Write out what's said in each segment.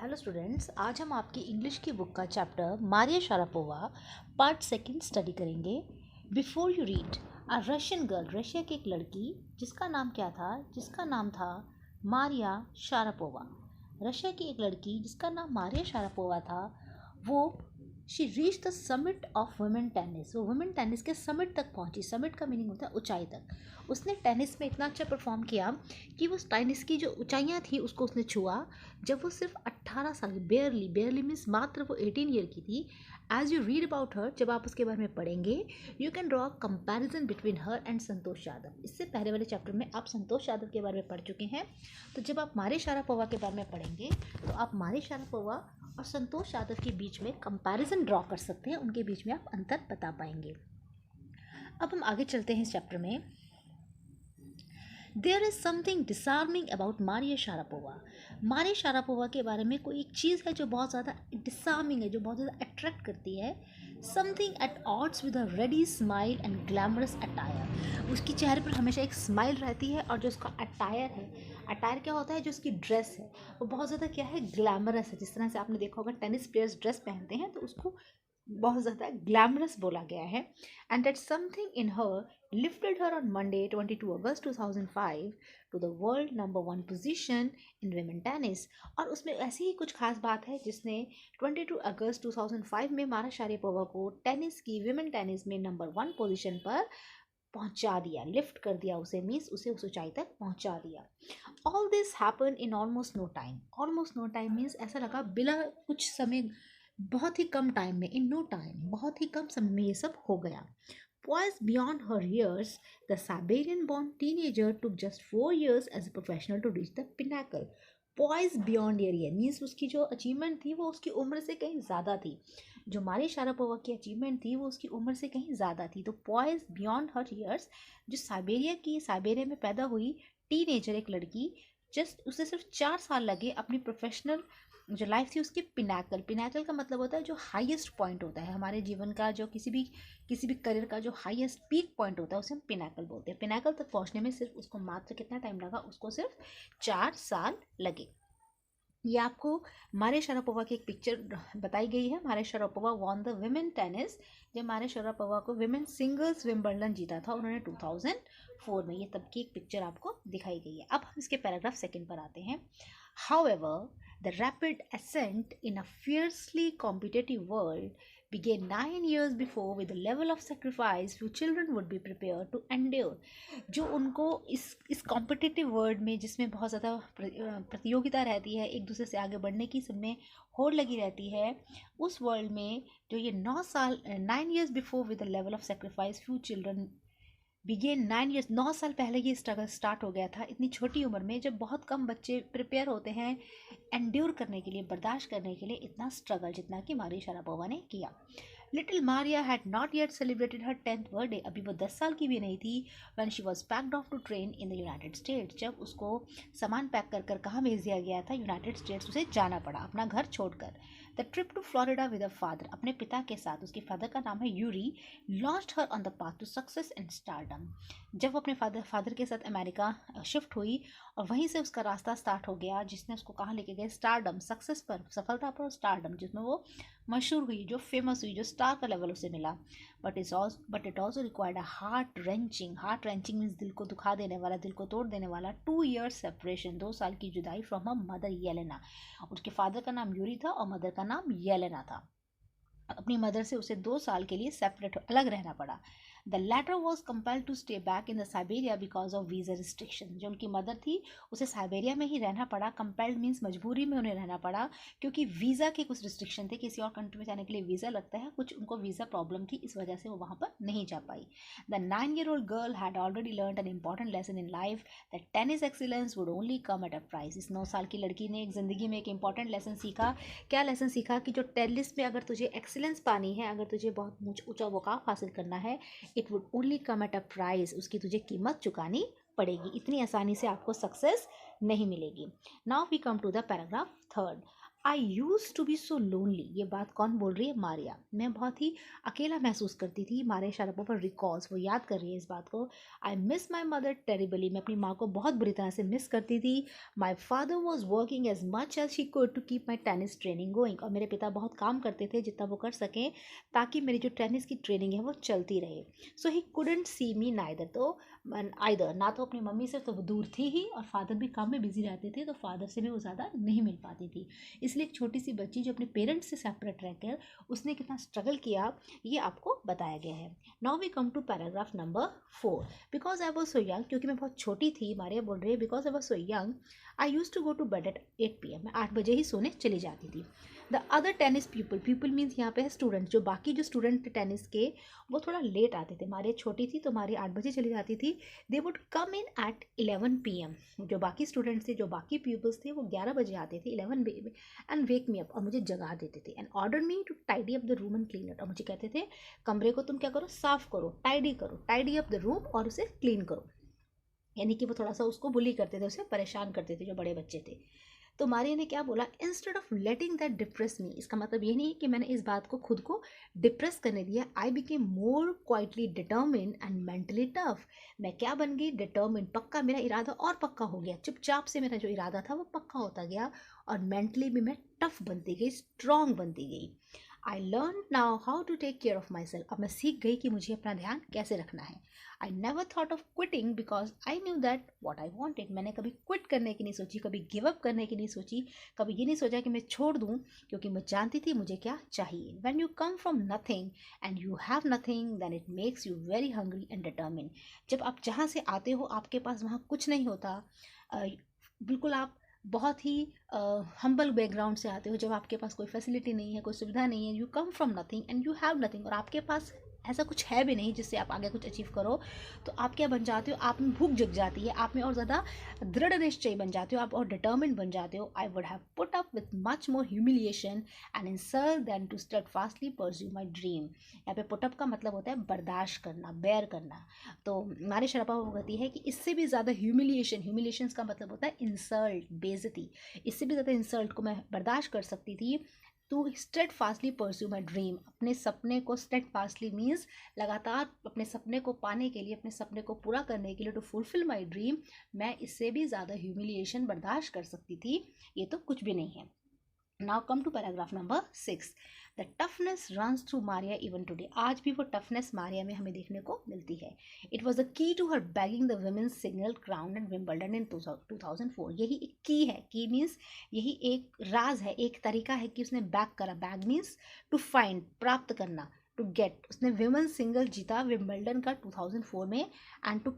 Hello students, आज हम आपकी इंग्लिश की बुक का chapter Maria Sharapova part second study करेंगे। Before you read, a Russian girl, Russia की एक लड़की जिसका नाम था मारिया शारापोवा। रशिया की एक लड़की जिसका नाम मारिया शारापोवा था, वो she reach the summit of women tennis. वो वुमेन टेनिस के समिट तक पहुंची। समिट का मीनिंग होता है ऊंचाई तक। उसने टेनिस में इतना अच्छा परफॉर्म किया कि वो टेनिस की जो ऊंचाइयां थी उसको उसने छुआ जब वो सिर्फ 18 साल की, बेयरली मीन्स मात्र वो 18 ईयर की थी। As you read about her, जब आप उसके बारे में पढ़ेंगे, you can draw comparison between her and Santosh Yadav. इससे पहले वाले चैप्टर में आप संतोष यादव के बारे में पढ़ चुके हैं, तो जब आप मारिया शारापोवा के बारे में पढ़ेंगे तो आप मारिया शारापोवा और संतोष यादव के बीच में कंपैरिजन ड्रॉ कर सकते हैं, उनके बीच में आप अंतर बता पाएंगे। अब हम आगे चलते हैं इस चैप्टर में। There is something disarming about Maria Sharapova. Maria Sharapova के बारे में कोई एक चीज़ है जो बहुत ज़्यादा डिसार्मिंग है, जो बहुत ज़्यादा अट्रैक्ट करती है। Something at odds with a ready smile and glamorous attire. उसकी चेहरे पर हमेशा एक स्माइल रहती है, और जो उसका अटायर है, अटायर क्या होता है, जो उसकी ड्रेस है वो बहुत ज़्यादा क्या है, ग्लैमरस है। जिस तरह से आपने देखा होगा टेनिस प्लेयर्स ड्रेस पहनते हैं तो उसको बहुत ज़्यादा ग्लैमरस बोला गया है। And that something in her lifted her on Monday, 22 August 2005 to the world number 1 position in women tennis। और उसमें ऐसी ही कुछ खास बात है जिसने 22 अगस्त 2005 में मारिया शारापोवा को टेनिस की, विमेन टेनिस में नंबर 1 पोजीशन पर पहुंचा दिया, लिफ्ट कर दिया उसे, मीन्स उसे उस ऊंचाई तक पहुंचा दिया। All this happen in almost no time. Almost no time means ऐसा लगा बिना कुछ समय, बहुत ही कम टाइम में, इन नो टाइम, बहुत ही कम समय में ये सब हो गया। Poised beyond her years, the Siberian-born teenager took just 4 years as a professional to reach the pinnacle. Poised beyond her year means उसकी जो अचीवमेंट थी वो उसकी उम्र से कहीं ज़्यादा थी। जो मारिया शारापोवा की अचीवमेंट थी वो उसकी उम्र से कहीं ज़्यादा थी। तो poised beyond her years, जो साइबेरिया में पैदा हुई टीनेजर एक लड़की, जस्ट उसे सिर्फ 4 साल लगे अपनी प्रोफेशनल जो लाइफ थी उसके पिनाकल का मतलब होता है जो हाईएस्ट पॉइंट होता है हमारे जीवन का, जो किसी भी करियर का जो हाईएस्ट पीक पॉइंट होता है उसे हम पिनाकल बोलते हैं। पिनाकल तक पहुंचने में सिर्फ उसको मात्र कितना टाइम लगा, उसको सिर्फ 4 साल लगे। ये आपको मारिया शारापोवा की एक पिक्चर बताई गई है। Maria Sharapova won the women tennis. जब मारिया शारापोवा को विमेन सिंगल्स विंबलडन जीता था उन्होंने 2004 में, ये तब की एक पिक्चर आपको दिखाई गई है। अब हम इसके पैराग्राफ सेकंड पर आते हैं। However, the rapid ascent in a fiercely competitive world began 9 years before with the level of sacrifice few children would be prepared to endure। जो उनको इस कॉम्पिटिटिव वर्ल्ड में, जिसमें बहुत ज़्यादा प्रतियोगिता रहती है, एक दूसरे से आगे बढ़ने की सब में होड़ लगी रहती है, उस वर्ल्ड में जो ये 9 years before with the level of sacrifice few children began 9 years, 9 साल पहले ये स्ट्रगल स्टार्ट हो गया था। इतनी छोटी उम्र में जब बहुत कम बच्चे प्रिपेयर होते हैं एंड्योर करने के लिए, बर्दाश्त करने के लिए इतना स्ट्रगल जितना कि मारिया शारापोवा ने किया। Little Maria had not yet celebrated her 10th birthday. अभी वो 10 साल की भी नहीं थी। When she was packed off to train in the United States, जब उसको सामान पैक कर कर कहाँ भेज दिया गया था, यूनाइटेड स्टेट्स उसे जाना पड़ा अपना घर छोड़कर। The trip to Florida with a father, अपने पिता के साथ, उसके फादर का नाम है Yuri, launched her on the path to success and stardom. जब वो अपने फादर के साथ अमेरिका शिफ्ट हुई और वहीं से उसका रास्ता स्टार्ट हो गया, जिसने उसको कहाँ लेके गए, स्टारडम, सक्सेस पर, सफलता पर, स्टारडम, जिसमें वो मशहूर हुई, जो फेमस हुई, जो स्टार का लेवल उसे मिला। But it also required a heart wrenching means दिल को दुखा देने वाला, दिल को तोड़ देने वाला 2 years सेपरेशन, 2 साल की जुदाई फ्रॉम अ मदर येलेना। उसके फादर का नाम यूरी था और मदर का नाम येलेना था। अपनी मदर से उसे 2 साल के लिए सेपरेट, अलग रहना पड़ा। The latter was compelled to stay back in the Siberia because of visa restriction. जो उनकी मदर थी उसे साइबेरिया में ही रहना पड़ा। कंपेल्ड मीन्स मजबूरी में उन्हें रहना पड़ा, क्योंकि वीज़ा के कुछ रिस्ट्रिक्शन थे। किसी और कंट्री में जाने के लिए वीज़ा लगता है, कुछ उनको वीज़ा प्रॉब्लम थी, इस वजह से वो वहाँ पर नहीं जा पाई। The 9-year-old girl had already learn an important lesson in life that tennis excellence would only come at a price. इस 9 साल की लड़की ने एक ज़िंदगी में एक इंपॉर्टेंट लेसन सीखा। क्या लेसन सीखा कि जो टेनिस में अगर तुझे एक्सीलेंस पानी है, अगर तुझे बहुत ऊंचा मुकाम हासिल करना है, it would only come at a price, उसकी तुझे कीमत चुकानी पड़ेगी, इतनी आसानी से आपको सक्सेस नहीं मिलेगी। Now we come to the paragraph third. I use to be so lonely. ये बात कौन बोल रही है? मारिया। मैं बहुत ही अकेला महसूस करती थी। मारिया शारापोवा रिकॉल्स, वो याद कर रही है इस बात को। I miss my mother terribly. मैं अपनी माँ को बहुत बुरी तरह से मिस करती थी। My father was working as much as she could to keep my tennis training going. और मेरे पिता बहुत काम करते थे जितना वो कर सकें ताकि मेरी जो टेनिस की ट्रेनिंग है वो चलती रहे। So he couldn't see me neither. तो आइदर, ना तो अपनी मम्मी से तो वो दूर थी ही, और फादर भी काम में बिजी रहते थे, तो फादर से भी वो ज़्यादा नहीं मिल पाती थी। इसलिए एक छोटी सी बच्ची जो अपने पेरेंट्स से सेपरेट रहकर उसने कितना स्ट्रगल किया, ये आपको बताया गया है। Now we come to paragraph number 4। Because I was so young, क्योंकि मैं बहुत छोटी थी, मारिया बोल रही है, because I was so young I use to go to bed at 8 PM। मैं 8 बजे ही सोने चली जाती थी। The other tennis people, people means यहाँ पे है स्टूडेंट, जो बाकी जो स्टूडेंट थे टेनिस के, वो थोड़ा लेट आते थे। मारिया छोटी थी तो मारिया 8 बजे चली जाती थी। They would come in at 11 PM। जो बाकी स्टूडेंट्स थे, जो बाकी पीपल्स थे, वो 11 बजे आते थे, 11 एंड वेक मी अप, और मुझे जगा देते थे। And order me to tidy up the room and clean it. और मुझे कहते थे कमरे को तुम क्या करो, साफ करो, टाइडी अप द रूम, और उसे क्लीन करो। यानी कि वो थोड़ा सा उसको बुली करते थे, उसे परेशान करते थे जो बड़े बच्चे थे। तो मारिया ने क्या बोला, instead of letting that depress me. इसका मतलब ये नहीं है कि मैंने इस बात को खुद को डिप्रेस करने दिया। I became more quietly determine and mentally tough. मैं क्या बन गई? डिटर्मिन, पक्का। मेरा इरादा और पक्का हो गया। चुपचाप से मेरा जो इरादा था वो पक्का होता गया, और मेंटली भी मैं टफ बनती गई, स्ट्रांग बनती गई। I learn now how to take care of myself. अब मैं सीख गई कि मुझे अपना ध्यान कैसे रखना है। I never thought of quitting because I knew that what I wanted. मैंने कभी क्विट करने की नहीं सोची, कभी गिव अप करने की नहीं सोची, कभी ये नहीं सोचा कि मैं छोड़ दूँ, क्योंकि मैं जानती थी मुझे क्या चाहिए। When you come from nothing and you have nothing then it makes you very hungry and determine. जब आप जहाँ से आते हो आपके पास वहाँ कुछ नहीं होता, बिल्कुल आप बहुत ही हम्बल बैकग्राउंड से आते हो, जब आपके पास कोई फैसिलिटी नहीं है, कोई सुविधा नहीं है, you come from nothing and you have nothing, और आपके पास ऐसा कुछ है भी नहीं जिससे आप आगे कुछ अचीव करो, तो आप क्या बन जाते हो? आप में भूख जग जाती है, आप में और ज़्यादा दृढ़ निश्चय बन जाते हो, आप और डिटर्मिन बन जाते हो। I would have put up with much more humiliation and insult then to steadfastly pursue my dream. यहाँ पे पुटअप का मतलब होता है बर्दाश्त करना, बेयर करना। तो नारी शरापा वो कहती है कि इससे भी ज़्यादा ह्यूमिलिएशन का मतलब होता है इंसल्ट, बेइज्जती। इससे भी ज़्यादा इंसल्ट को मैं बर्दाश्त कर सकती थी to steadfastly pursue my dream. अपने सपने को, स्टेड फास्टली मीन्स लगातार अपने सपने को पाने के लिए, अपने सपने को पूरा करने के लिए, टू फुलफिल माई ड्रीम, मैं इससे भी ज़्यादा ह्यूमिलिएशन बर्दाश्त कर सकती थी। ये तो कुछ भी नहीं है। Now come to paragraph number 6। The toughness runs through Maria even today. आज भी वो टफनेस मारिया में हमें देखने को मिलती है। It was the key to her bagging the women's single crown and Wimbledon in 2004। यही एक की है। की मीन्स यही एक राज है, एक तरीका है कि उसने बैग करा। बैग मीन्स टू फाइंड, प्राप्त करना, टू गेट। उसने विमेंस सिंगल जीता विंबलडन का 2004 में, and to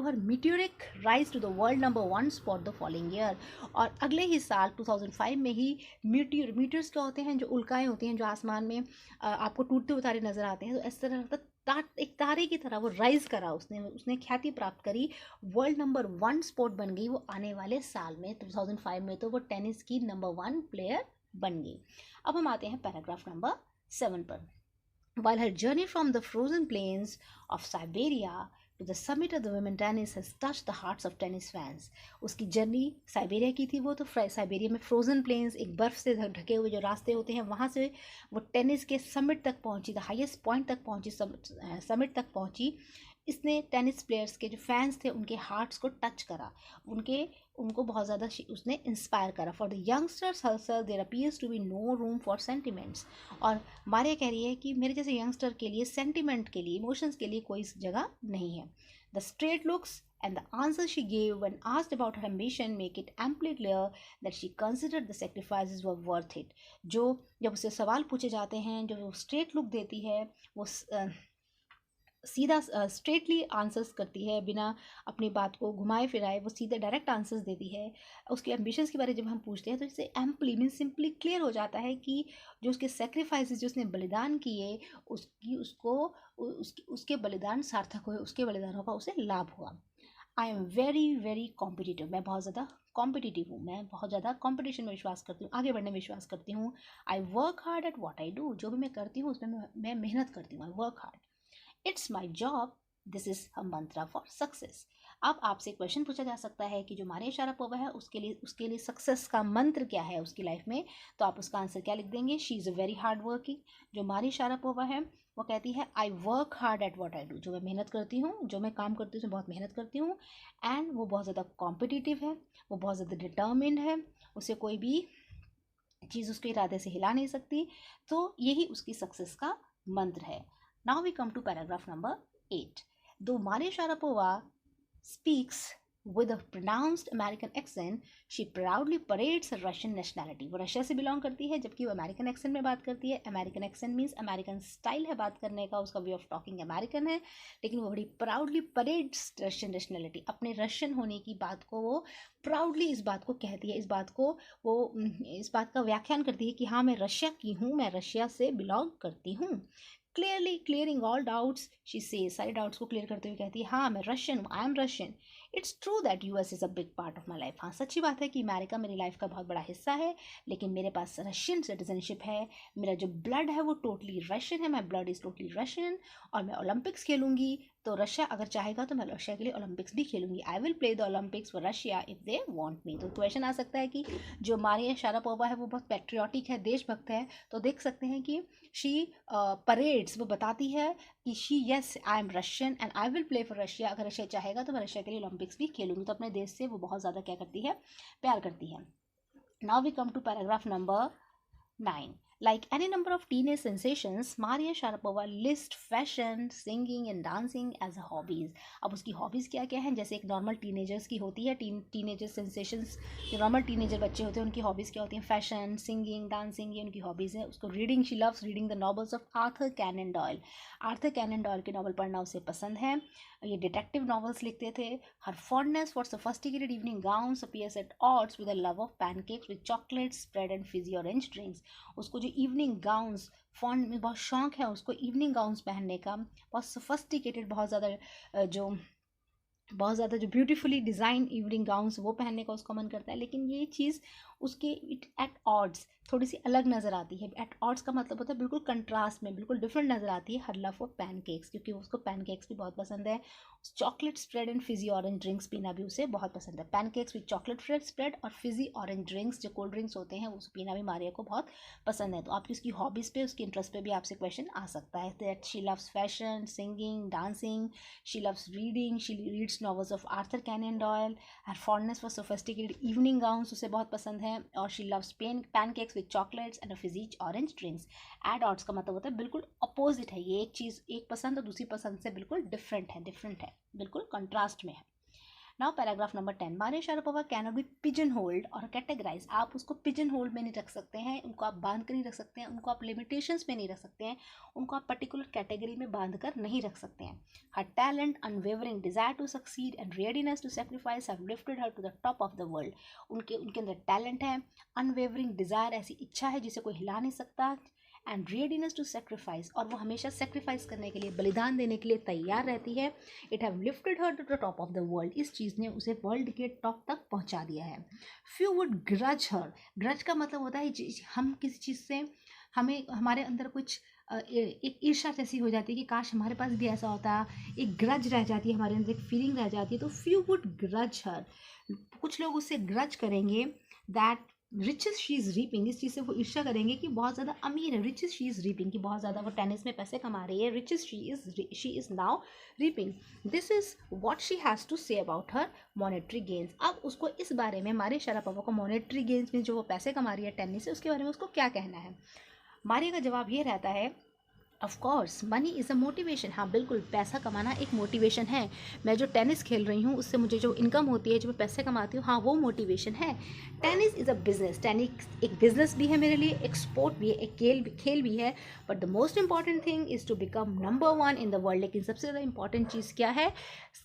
her meteoric rise to the world number 1 spot the following year. और अगले ही साल 2005 में ही मीटियर्स क्या होते हैं? जो उल्काएं होती हैं, जो आसमान में आपको टूटते हुए तारे नजर आते हैं। तो इस तरह एक तारे की तरह वो राइज करा, उसने ख्याति प्राप्त करी, वर्ल्ड नंबर 1 स्पॉट बन गई वो आने वाले साल में 2005 में। तो वो टेनिस की नंबर 1 प्लेयर बन गई। अब हम आते हैं पैराग्राफ नंबर 7 पर। While her journey from the frozen plains of Siberia to the summit of the women tennis has touched the hearts of tennis fans. उसकी जर्नी साइबेरिया की थी, वो तो साइबेरिया में फ्रोजन प्लेन्स, एक बर्फ से ढके हुए जो रास्ते होते हैं, वहाँ से वो टेनिस के समिट तक पहुँची, द हाईएस्ट पॉइंट तक पहुँची, समिट तक पहुँची। इसने टेनिस प्लेयर्स के जो फैंस थे उनके हार्ट्स को टच करा, उनको बहुत ज़्यादा उसने इंस्पायर करा। फॉर द यंगस्टर्स हर्सल there appears to be no room for sentiments. और मारिया कह रही है कि मेरे जैसे यंगस्टर के लिए, सेंटिमेंट के लिए, इमोशंस के लिए कोई जगह नहीं है। The straight looks and the answer she gave when asked about her ambition make it amply clear that she considered the sacrifices were worth it. जो जब उससे सवाल पूछे जाते हैं, जो वो स्ट्रेट लुक देती है, वो सीधा स्ट्रेटली आंसर्स करती है, बिना अपनी बात को घुमाए फिराए, वो सीधे डायरेक्ट आंसर्स देती है। उसके एम्बिशंस के बारे में जब हम पूछते हैं तो इससे एम्पली मीन सिंपली क्लियर हो जाता है कि जो उसके सेक्रीफाइसेस, जो उसने बलिदान किए, उसके बलिदान सार्थक हुए, उसके बलिदानों का उसे लाभ हुआ। I am very very competitive. मैं बहुत ज़्यादा कॉम्पिटिटिव हूँ, मैं बहुत ज़्यादा कॉम्पिटिशन में विश्वास करती हूँ, आगे बढ़ने में विश्वास करती हूँ। I work hard at what I do. जो भी मैं करती हूँ उसमें मैं मेहनत करती हूँ। I work hard, it's my job, this is a Mantra for success. अब आपसे क्वेश्चन पूछा जा सकता है कि जो मारिया शारापोवा है उसके लिए सक्सेस का मंत्र क्या है उसकी लाइफ में, तो आप उसका आंसर क्या लिख देंगे? She is a very hard working. जो मारिया शारापोवा है वो कहती है I work hard at what I do, जो मैं मेहनत करती हूँ, जो मैं काम करती हूँ उसमें बहुत मेहनत करती हूँ। एंड वो बहुत ज़्यादा कॉम्पिटिटिव है, वो बहुत ज़्यादा डिटर्मिन्ड है, उसे कोई भी चीज़ उसके इरादे से हिला नहीं सकती। तो यही उसकी सक्सेस का मंत्र है। Now we come to paragraph number 8। Though Maria Sharapova speaks with a pronounced American accent, she proudly parades her Russian nationality. वो रशिया से बिलोंग करती है जबकि वो अमेरिकन एक्सेंट में बात करती है। American accent means American style है बात करने का, उसका वे ऑफ टॉकिंग अमेरिकन है, लेकिन वो बड़ी प्राउडली परेड्स रशियन नेशनलिटी, अपने रशियन होने की बात को वो प्राउडली इस बात को कहती है, इस बात को वो इस बात का व्याख्यान करती है कि हाँ मैं रशिया की हूँ, मैं रशिया से बिलोंग करती हूँ। Clearly clearing all doubts she says, सारे डाउट्स को क्लियर करते हुए कहती है हाँ मैं रशियन हूँ, I am Russian. It's true that US is a big part of my life, हाँ सच्ची बात है कि अमेरिका मेरी लाइफ का बहुत बड़ा हिस्सा है, लेकिन मेरे पास रशियन सिटीजनशिप है, मेरा जो ब्लड है वो टोटली रशियन है, my blood is totally Russian. और मैं ओलंपिक्स खेलूंगी, तो रशिया अगर चाहेगा तो मैं रशिया के लिए ओलंपिक्स भी खेलूंगी। I will play the Olympics for Russia if they want me. तो क्वेश्चन आ सकता है कि जो मारिया शारापोवा है वो बहुत पैट्रियाटिक है, देशभक्त है, तो देख सकते हैं कि शी परेड्स, वो बताती है कि she yes I am Russian and I will play for Russia, अगर रशिया चाहेगा तो मैं रशिया के लिए ओलंपिक्स भी खेलूंगी। तो अपने देश से वो बहुत ज़्यादा क्या करती है? प्यार करती है। Now we come to paragraph number 9. Like any number of teenage sensations, Maria Sharapova list fashion, singing and dancing as hobbies. अब उसकी हॉबीज़ क्या क्या हैं? जैसे एक नॉर्मल टीनेजर्स की होती है, टीनेजर सेंसेशंस, जो नॉर्मल टीनेजर बच्चे होते हैं उनकी हॉबीज़ क्या होती हैं? फैशन, सिंगिंग, डांसिंग, ये उनकी हॉबीज़ है। उसको reading, she loves reading the novels of Arthur Conan Doyle. Arthur Conan Doyle के नॉवल पढ़ना उसे पसंद है, ये डिटेक्टिव नॉवेल्स लिखते थे। Her fondness for sophisticated evening gowns appears at odds with a love of pancakes with chocolate spread and fizzy orange drinks. उसको जो इवनिंग गाउन्स, फॉन्ड में बहुत शौक है उसको इवनिंग गाउन्स पहनने का, बहुत सोफिस्टिकेटेड, बहुत ज़्यादा जो ब्यूटीफुली डिज़ाइन इवनिंग गाउन्स वो पहनने का उसका मन करता है। लेकिन ये चीज़ उसके इट एट ऑड्स थोड़ी सी अलग नज़र आती है। एट ऑड्स का मतलब होता है बिल्कुल कंट्रास्ट में, बिल्कुल डिफरेंट नज़र आती है हर लव ऑफ पैनकेक्स, क्योंकि उसको पैनकेक्स भी बहुत पसंद है। Chocolate spread and fizzy orange drinks पीना भी उसे बहुत पसंद है। पैनकेक्स विद चॉकलेट स्प्रेड और फिजी ऑरेंज ड्रिंक्स, जो कोल्ड ड्रिंक्स होते हैं, उसे पीना भी मारिया को बहुत पसंद है। तो आपकी उसकी हॉबीज़ पे, उसके इंटरेस्ट पे भी आपसे क्वेश्चन आ सकता है। That she loves fashion, singing, dancing, she loves reading, she reads novels of Arthur Conan Doyle, her fondness for sophisticated evening gowns उसे बहुत पसंद है, और she loves pancakes with chocolates and fizzy orange drinks. At odds का मतलब होता है बिल्कुल अपोजिट है, ये एक चीज़ एक पसंद और दूसरी पसंद से बिल्कुल डिफरेंट है, बिल्कुल कंट्रास्ट में है। Now paragraph number 10. Maria Sharapova cannot be pigeon hold और कैटेगराइज। आप उसको पिजन होल्ड में नहीं रख सकते हैं, उनको आप बांध कर नहीं रख सकते हैं, उनको आप लिमिटेशंस में नहीं रख सकते हैं, उनको आप पर्टिकुलर कैटेगरी में बांध कर नहीं रख सकते हैं। Her talent, unwavering desire to succeed and readiness to sacrifice have lifted her to the top of the world. उनके अंदर टैलेंट है, अनवेवरिंग डिजायर ऐसी इच्छा है जिसे कोई हिला नहीं सकता, एंड रेडीनेस टू सेक्रीफाइस, और वो हमेशा सेक्रीफाइस करने के लिए, बलिदान देने के लिए तैयार रहती है। It have lifted her to the top of the world, इस चीज़ ने उसे वर्ल्ड के टॉप तक पहुंचा दिया है। Few would grudge her, grudge का मतलब होता है हम किसी चीज़ से, हमें हमारे अंदर कुछ एक ईर्ष्या जैसी हो जाती है कि काश हमारे पास भी ऐसा होता, एक ग्रज रह जाती है हमारे अंदर, एक फीलिंग रह जाती है। तो फ्यू वुड ग्रज हर, कुछ लोग उससे ग्रज करेंगे that riches she is reaping, इस चीज़ से वो ईर्ष्या करेंगे कि बहुत ज़्यादा अमीर है। रिचेस शी इज़ रीपिंग, कि बहुत ज़्यादा वो टेनिस में पैसे कमा रही है। Riches she is now reaping, this is what she has to say about her monetary gains. अब उसको इस बारे में, मारिया शारापोवा को मॉनेटरी गेन्स में जो वो पैसे कमा रही है टेनिस से, उसके बारे में उसको क्या कहना है? मारिया का जवाब ये रहता है, of course money is a motivation. हाँ बिल्कुल, पैसा कमाना एक मोटिवेशन है। मैं जो टेनिस खेल रही हूँ उससे मुझे जो इनकम होती है, जो मैं पैसे कमाती हूँ, हाँ वो मोटिवेशन है। Tennis is a business, tennis एक बिजनेस भी है मेरे लिए, एक स्पोर्ट भी है, एक खेल भी है। But the most important thing is to become number 1 in the world. लेकिन सबसे ज़्यादा इंपॉर्टेंट चीज़ क्या है?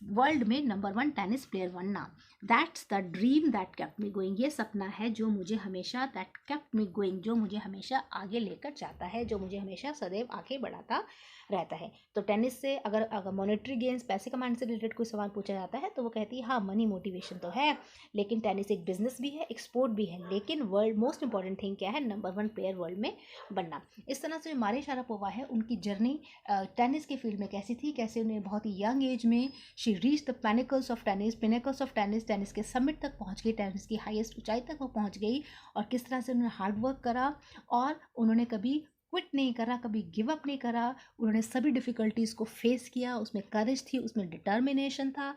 वर्ल्ड में नंबर 1 टेनिस प्लेयर बनना। That's the dream that kept me going, ये सपना है जो मुझे हमेशा, दैट केप्ट मी गोइंग, जो मुझे हमेशा आगे लेकर जाता है, जो मुझे हमेशा सदैव आगे बढ़ाता रहता है। तो टेनिस से अगर मॉनेटरी गेन्स, पैसे कमाने से रिलेटेड कोई सवाल पूछा जाता है तो वो कहती है हाँ मनी मोटिवेशन तो है, लेकिन टेनिस एक बिजनेस भी है, एक स्पोर्ट भी है, लेकिन वर्ल्ड मोस्ट इंपॉर्टेंट थिंग क्या है, नंबर 1 प्लेयर वर्ल्ड में बनना। इस तरह से जो मारिया शारापोवा है उनकी जर्नी टेनिस के फील्ड में कैसी थी, कैसे उन्हें बहुत ही यंग एज में she reach the pinnacles of tennis, tennis के समिट तक पहुंच गई, टेनिस की हाईएस्ट ऊंचाई तक वो पहुंच गई, और किस तरह से उन्होंने हार्ड वर्क करा और उन्होंने कभी क्विट नहीं करा, कभी गिव अप नहीं करा। उन्होंने सभी डिफ़िकल्टीज़ को फेस किया, उसमें करेज थी, उसमें डिटर्मिनेशन था,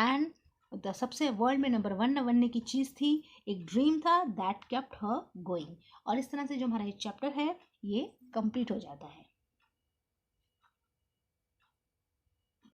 एंड द सबसे वर्ल्ड में नंबर 1 बनने की चीज़ थी, एक ड्रीम था, दैट केप्ट हर गोइंग। और इस तरह से जो हमारा ये चैप्टर है ये कंप्लीट हो जाता है।